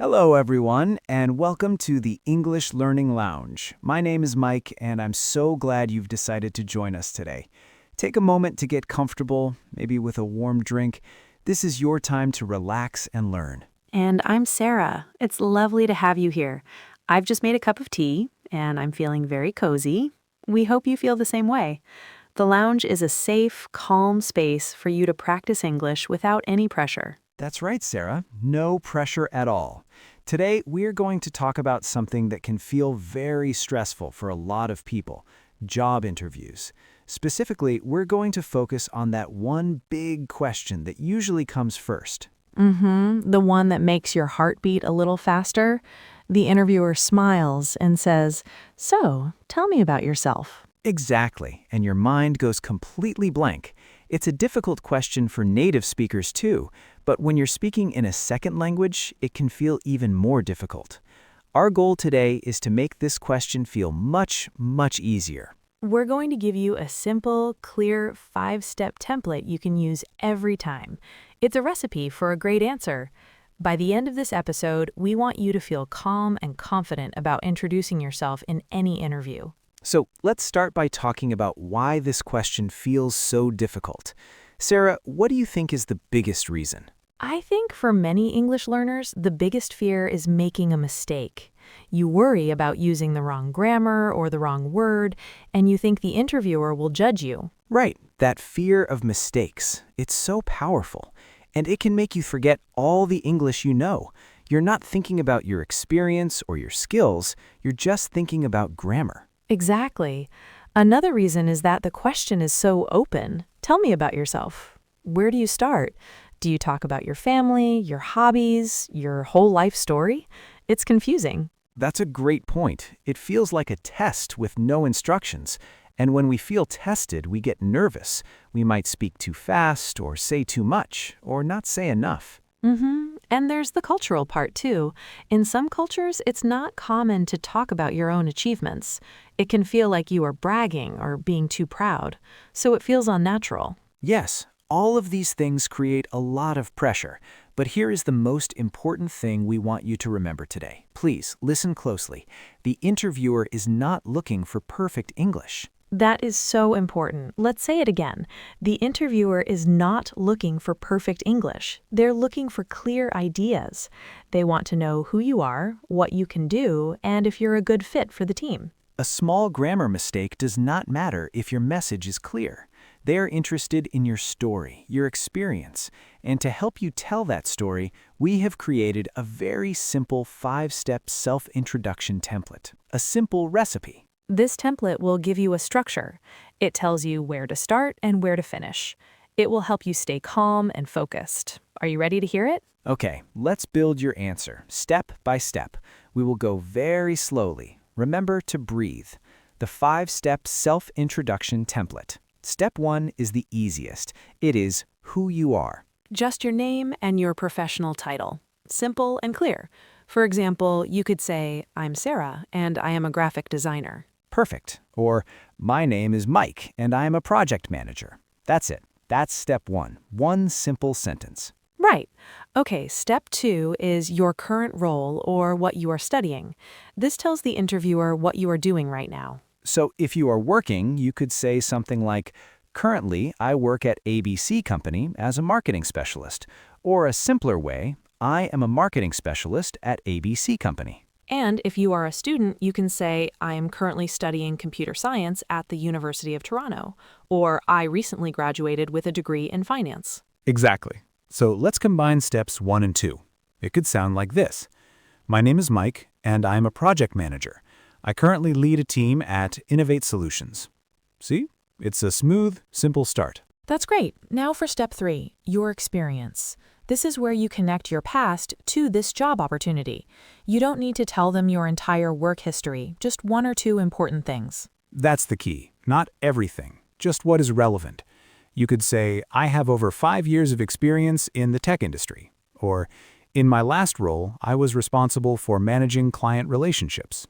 Hello, everyone, and welcome to the English Learning Lounge. My name is Mike, and I'm so glad you've decided to join us today. Take a moment to get comfortable, maybe with a warm drink. This is your time to relax and learn. And I'm Sarah. It's lovely to have you here. I've just made a cup of tea, and I'm feeling very cozy. We hope you feel the same way. The lounge is a safe, calm space for you to practice English without any pressure. That's right, Sarah. No pressure at all. Today, we're going to talk about something that can feel very stressful for a lot of people, job interviews. Specifically, we're going to focus on that one big question that usually comes first. The one that makes your heart beat a little faster. The interviewer smiles and says, "So, tell me about yourself." Exactly, and your mind goes completely blank. It's a difficult question for native speakers too, but when you're speaking in a second language, it can feel even more difficult. Our goal today is to make this question feel much, much easier. We're going to give you a simple, clear 5-step template you can use every time. It's a recipe for a great answer. By the end of this episode, we want you to feel calm and confident about introducing yourself in any interview. So let's start by talking about why this question feels so difficult. Sarah, what do you think is the biggest reason? I think for many English learners, the biggest fear is making a mistake. You worry about using the wrong grammar or the wrong word, and you think the interviewer will judge you. Right, that fear of mistakes. It's so powerful, and it can make you forget all the English you know. You're not thinking about your experience or your skills, you're just thinking about grammar. Exactly. Another reason is that the question is so open. Tell me about yourself. Where do you start? Do you talk about your family, your hobbies, your whole life story? It's confusing. That's a great point. It feels like a test with no instructions. And when we feel tested, we get nervous. We might speak too fast or say too much or not say enough. And there's the cultural part too. In some cultures, it's not common to talk about your own achievements. It can feel like you are bragging or being too proud, so it feels unnatural. Yes, all of these things create a lot of pressure. But here is the most important thing we want you to remember today. Please listen closely. The interviewer is not looking for perfect English. That is so important. Let's say it again. The interviewer is not looking for perfect English. They're looking for clear ideas. They want to know who you are, what you can do, and if you're a good fit for the team. A small grammar mistake does not matter if your message is clear. They are interested in your story, your experience, and to help you tell that story, we have created a very simple 5-step self-introduction template, a simple recipe. This template will give you a structure. It tells you where to start and where to finish. It will help you stay calm and focused. Are you ready to hear it? Okay, let's build your answer, step by step. We will go very slowly. Remember to breathe. The 5-step self-introduction template. Step 1 is the easiest. It is who you are. Just your name and your professional title. Simple and clear. For example, you could say, "I'm Sarah, and I am a graphic designer." Perfect. Or, my name is Mike, and I am a project manager. That's it. That's step 1. One simple sentence. Right. Okay, step 2 is your current role or what you are studying. This tells the interviewer what you are doing right now. So if you are working, you could say something like, currently, I work at ABC Company as a marketing specialist. Or a simpler way, I am a marketing specialist at ABC Company. And if you are a student, you can say, "I am currently studying computer science at the University of Toronto," or "I recently graduated with a degree in finance." Exactly. So let's combine steps 1 and 2. It could sound like this. My name is Mike, and I am a project manager. I currently lead a team at Innovate Solutions. See? It's a smooth, simple start. That's great. Now for step 3, your experience. This is where you connect your past to this job opportunity. You don't need to tell them your entire work history, just 1 or 2 important things. That's the key. Not everything, just what is relevant. You could say, I have over 5 years of experience in the tech industry. Or, in my last role, I was responsible for managing client relationships.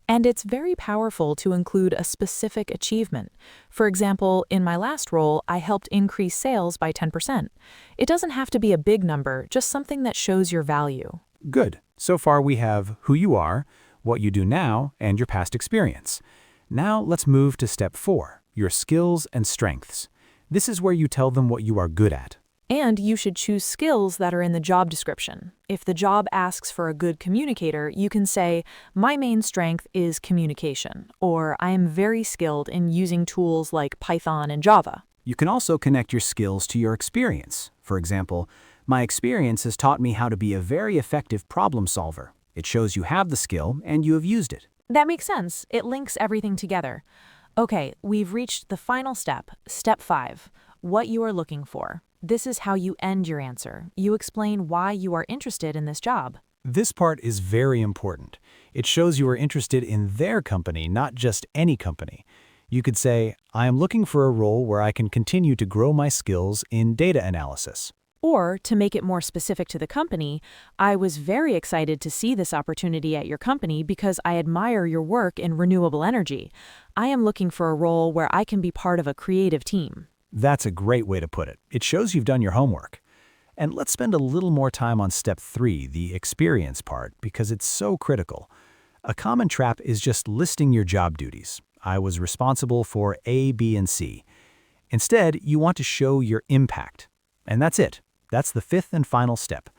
And it's very powerful to include a specific achievement. For example, in my last role, I helped increase sales by 10%. It doesn't have to be a big number, just something that shows your value. Good. So far we have who you are, what you do now, and your past experience. Now let's move to step 4, your skills and strengths. This is where you tell them what you are good at. And you should choose skills that are in the job description. If the job asks for a good communicator, you can say, "My main strength is communication," or "I am very skilled in using tools like Python and Java." You can also connect your skills to your experience. For example, "My experience has taught me how to be a very effective problem solver." It shows you have the skill and you have used it. That makes sense. It links everything together. Okay, we've reached the final step, step 5, what you are looking for. This is how you end your answer. You explain why you are interested in this job. This part is very important. It shows you are interested in their company, not just any company. You could say, "I am looking for a role where I can continue to grow my skills in data analysis." Or, to make it more specific to the company, "I was very excited to see this opportunity at your company because I admire your work in renewable energy. I am looking for a role where I can be part of a creative team." That's a great way to put it. It shows you've done your homework. And let's spend a little more time on step 3, the experience part, because it's so critical. A common trap is just listing your job duties. I was responsible for A, B, and C. Instead, you want to show your impact. And that's it. That's the 5th and final step.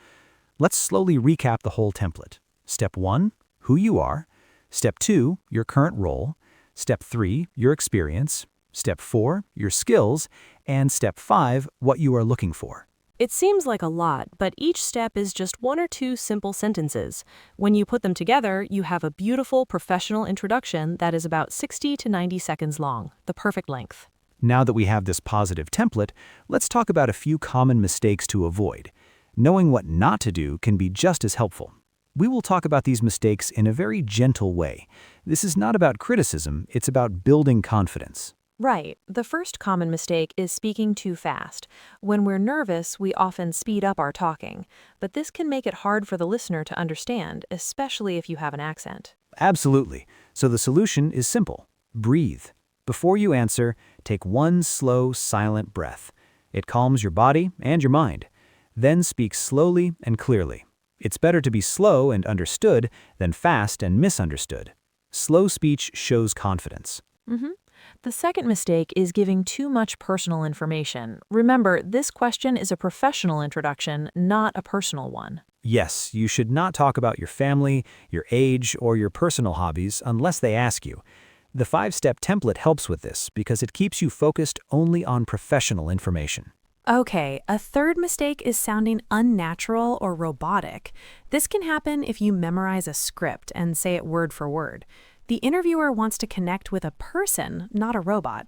Let's slowly recap the whole template. Step 1, who you are. Step 2, your current role. Step 3, your experience. Step 4, your skills. And step 5, what you are looking for. It seems like a lot, but each step is just 1 or 2 simple sentences. When you put them together, you have a beautiful professional introduction that is about 60 to 90 seconds long, the perfect length. Now that we have this positive template, let's talk about a few common mistakes to avoid. Knowing what not to do can be just as helpful. We will talk about these mistakes in a very gentle way. This is not about criticism, it's about building confidence. Right. The first common mistake is speaking too fast. When we're nervous, we often speed up our talking, but this can make it hard for the listener to understand, especially if you have an accent. Absolutely. So the solution is simple. Breathe. Before you answer, take one slow, silent breath. It calms your body and your mind. Then speak slowly and clearly. It's better to be slow and understood than fast and misunderstood. Slow speech shows confidence. The second mistake is giving too much personal information. Remember, this question is a professional introduction, not a personal one. Yes, you should not talk about your family, your age, or your personal hobbies unless they ask you. The 5-step template helps with this because it keeps you focused only on professional information. Okay, a third mistake is sounding unnatural or robotic. This can happen if you memorize a script and say it word for word. The interviewer wants to connect with a person, not a robot.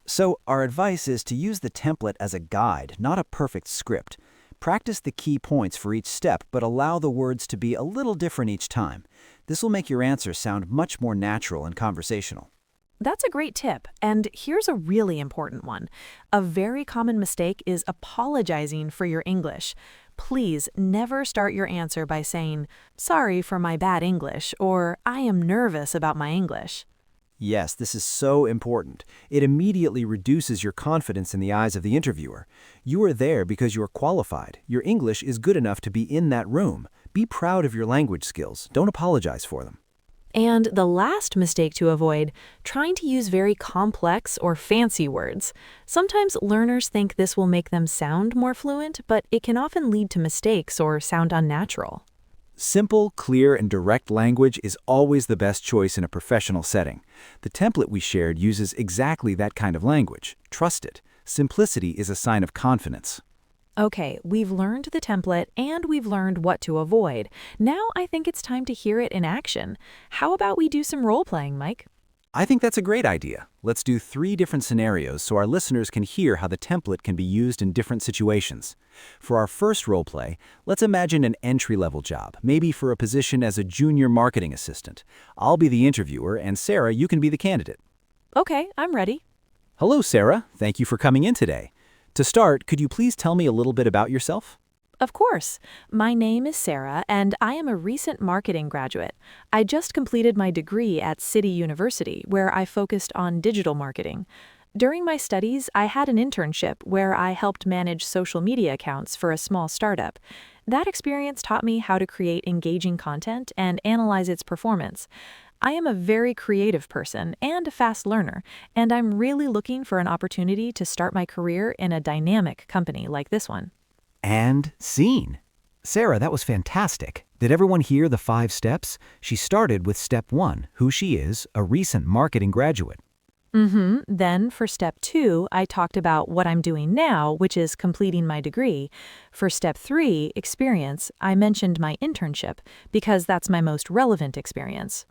So our advice is to use the template as a guide, not a perfect script. Practice the key points for each step, but allow the words to be a little different each time. This will make your answer sound much more natural and conversational. That's a great tip, and here's a really important one. A very common mistake is apologizing for your English. Please never start your answer by saying, "Sorry for my bad English," or "I am nervous about my English." Yes, this is so important. It immediately reduces your confidence in the eyes of the interviewer. You are there because you are qualified. Your English is good enough to be in that room. Be proud of your language skills. Don't apologize for them. And the last mistake to avoid, trying to use very complex or fancy words. Sometimes learners think this will make them sound more fluent, but it can often lead to mistakes or sound unnatural. Simple, clear, and direct language is always the best choice in a professional setting. The template we shared uses exactly that kind of language. Trust it. Simplicity is a sign of confidence. Okay, we've learned the template and we've learned what to avoid. Now I think it's time to hear it in action. How about we do some role-playing, Mike? I think that's a great idea. Let's do 3 different scenarios so our listeners can hear how the template can be used in different situations. For our first role play, let's imagine an entry-level job, maybe for a position as a junior marketing assistant. I'll be the interviewer, and Sarah, you can be the candidate. Okay, I'm ready. Hello, Sarah. Thank you for coming in today. To start, could you please tell me a little bit about yourself? Of course. My name is Sarah, and I am a recent marketing graduate. I just completed my degree at City University, where I focused on digital marketing. During my studies, I had an internship where I helped manage social media accounts for a small startup. That experience taught me how to create engaging content and analyze its performance. I am a very creative person and a fast learner, and I'm really looking for an opportunity to start my career in a dynamic company like this one. And scene. Sarah, that was fantastic. Did everyone hear the 5 steps? She started with step 1, who she is, a recent marketing graduate. Then for step 2, I talked about what I'm doing now, which is completing my degree. For step 3, experience, I mentioned my internship because that's my most relevant experience.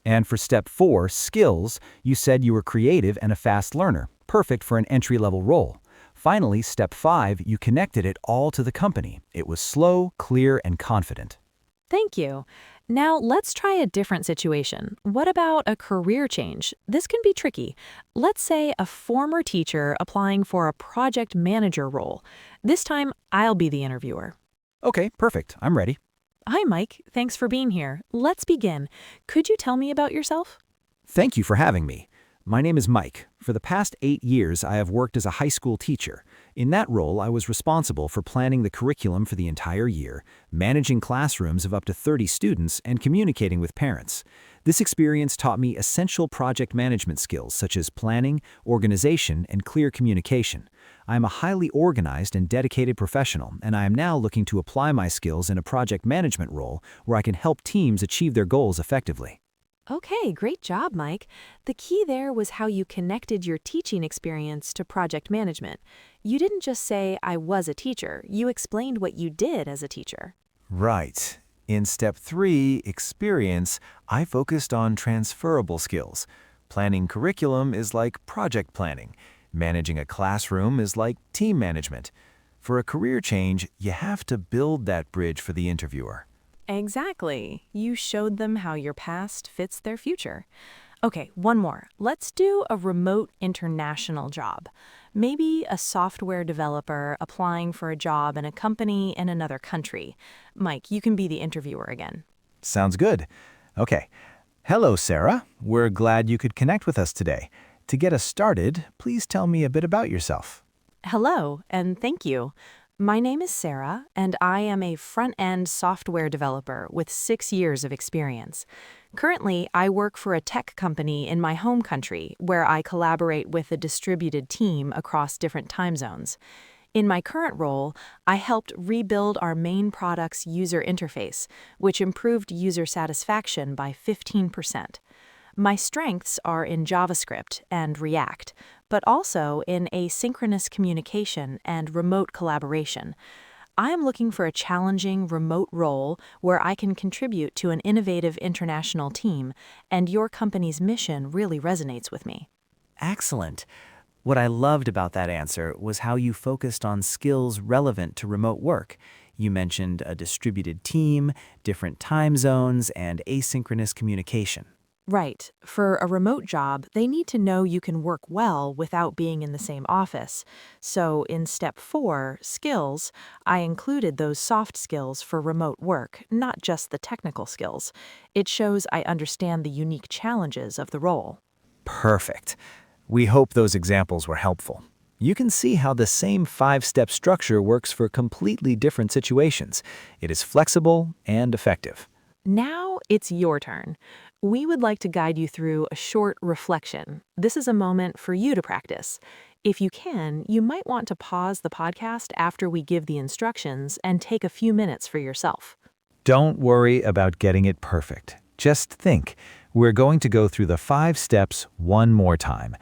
And for step 4, skills, you said you were creative and a fast learner, perfect for an entry-level role. Finally, step 5, you connected it all to the company. It was slow, clear, and confident. Thank you. Now let's try a different situation. What about a career change? This can be tricky. Let's say a former teacher applying for a project manager role. This time, I'll be the interviewer. Okay, perfect. I'm ready. Hi, Mike. Thanks for being here. Let's begin. Could you tell me about yourself? Thank you for having me. My name is Mike. For the past 8 years, I have worked as a high school teacher. In that role, I was responsible for planning the curriculum for the entire year, managing classrooms of up to 30 students, and communicating with parents. This experience taught me essential project management skills such as planning, organization, and clear communication. I am a highly organized and dedicated professional, and I am now looking to apply my skills in a project management role where I can help teams achieve their goals effectively. Okay, great job, Mike. The key there was how you connected your teaching experience to project management. You didn't just say, I was a teacher. You explained what you did as a teacher. Right. In step 3, experience, I focused on transferable skills. Planning curriculum is like project planning. Managing a classroom is like team management. For a career change, you have to build that bridge for the interviewer. Exactly. You showed them how your past fits their future. Okay, one more. Let's do a remote international job. Maybe a software developer applying for a job in a company in another country. Mike, you can be the interviewer again. Sounds good. Okay. Hello, Sarah. We're glad you could connect with us today. To get us started, please tell me a bit about yourself. Hello, and thank you. My name is Sarah, and I am a front-end software developer with 6 years of experience. Currently, I work for a tech company in my home country where I collaborate with a distributed team across different time zones. In my current role, I helped rebuild our main product's user interface, which improved user satisfaction by 15%. My strengths are in JavaScript and React, but also in asynchronous communication and remote collaboration. I am looking for a challenging remote role where I can contribute to an innovative international team, and your company's mission really resonates with me. Excellent. What I loved about that answer was how you focused on skills relevant to remote work. You mentioned a distributed team, different time zones, and asynchronous communication. Right. For a remote job, they need to know you can work well without being in the same office. So in step 4, skills, I included those soft skills for remote work, not just the technical skills. It shows I understand the unique challenges of the role. Perfect. We hope those examples were helpful. You can see how the same 5-step structure works for completely different situations. It is flexible and effective. Now it's your turn. We would like to guide you through a short reflection. This is a moment for you to practice. If you can, you might want to pause the podcast after we give the instructions and take a few minutes for yourself. Don't worry about getting it perfect. Just think. We're going to go through the 5 steps one more time.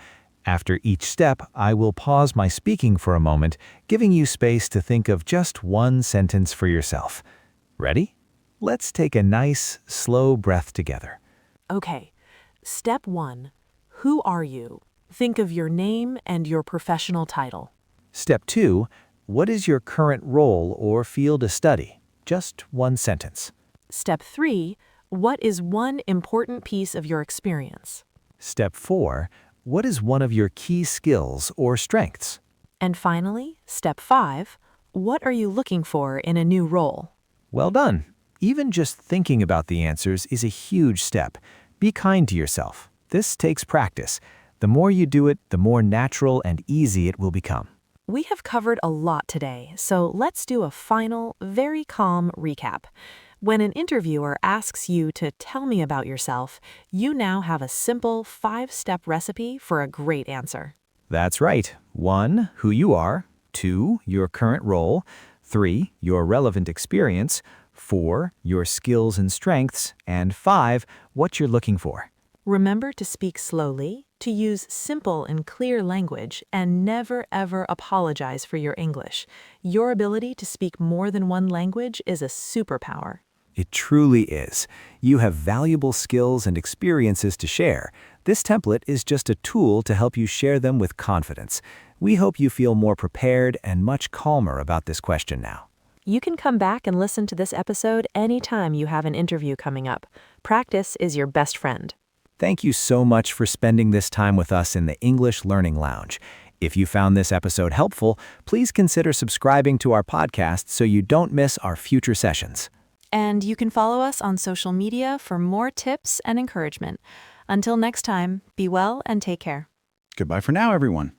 After each step, I will pause my speaking for a moment, giving you space to think of just one sentence for yourself. Ready? Let's take a nice, slow breath together. Okay. Step 1. Who are you? Think of your name and your professional title. Step 2. What is your current role or field of study? Just one sentence. Step 3. What is one important piece of your experience? Step 4. What is one of your key skills or strengths? And finally, step 5. What are you looking for in a new role? Well done. Even just thinking about the answers is a huge step. Be kind to yourself. This takes practice. The more you do it, the more natural and easy it will become. We have covered a lot today, so let's do a final, very calm recap. When an interviewer asks you to tell me about yourself, you now have a simple 5-step recipe for a great answer. That's right. 1. Who you are. 2. Your current role. 3. Your relevant experience. 4. Your skills and strengths. And 5. What you're looking for. Remember to speak slowly, to use simple and clear language, and never ever apologize for your English. Your ability to speak more than one language is a superpower. It truly is. You have valuable skills and experiences to share. This template is just a tool to help you share them with confidence. We hope you feel more prepared and much calmer about this question now. You can come back and listen to this episode anytime you have an interview coming up. Practice is your best friend. Thank you so much for spending this time with us in the English Learning Lounge. If you found this episode helpful, please consider subscribing to our podcast so you don't miss our future sessions. And you can follow us on social media for more tips and encouragement. Until next time, be well and take care. Goodbye for now, everyone.